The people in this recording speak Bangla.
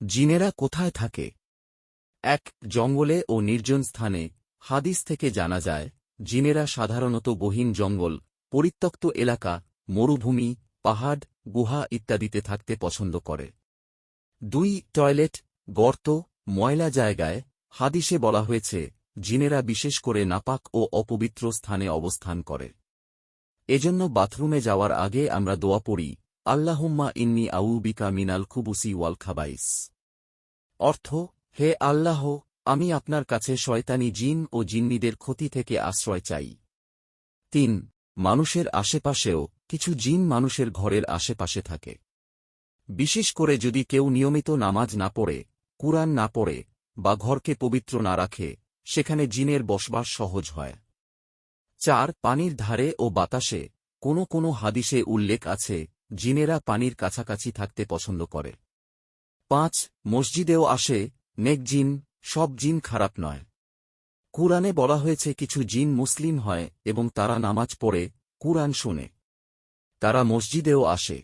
জিনেরা কোথায় থাকে? ১. জঙ্গলে ও নির্জন স্থানে। হাদিস থেকে জানা যায়, জিনেরা সাধারণত গহীন জঙ্গল, পরিত্যক্ত এলাকা, মরুভূমি, পাহাড়, গুহা ইত্যাদিতে থাকতে পছন্দ করে। ২. টয়লেট, গর্ত, ময়লা জায়গায়। হাদিসে বলা হয়েছে, জিনেরা বিশেষ করে নাপাক ও অপবিত্র স্থানে অবস্থান করে। এজন্য বাথরুমে যাওয়ার আগে আমরা দোয়া পড়ি, আল্লাহুম্মা ইন্নী আউযুবিকা মিনাল খুবুসি ওয়াল খাবাইস। অর্থ, হে আল্লাহ, আমি আপনার কাছে শয়তানি জিন ও জিন্নিদের ক্ষতি থেকে আশ্রয় চাই। ৩. মানুষের আশেপাশেও। কিছু জিন মানুষের ঘরের আশেপাশে থাকে। বিশেষ করে যদি কেউ নিয়মিত নামাজ না পড়ে, কুরআন না পড়ে, বা ঘরকে পবিত্র না রাখে, সেখানে জিনের বসবাস সহজ হয়। ৪. পানির ধারে ও বাতাসে। কোনো হাদিসে উল্লেখ আছে, জিনেরা পানির কাছাকাছি থাকতে পছন্দ করে। ৫. মসজিদেও আসে। নেক জিন, সব জিন খারাপ নয়। কুরআনে বলা হয়েছে কিছু জিন মুসলিম হয় এবং তারা নামাজ পড়ে, কুরআন শোনে। তারা মসজিদেও আসে।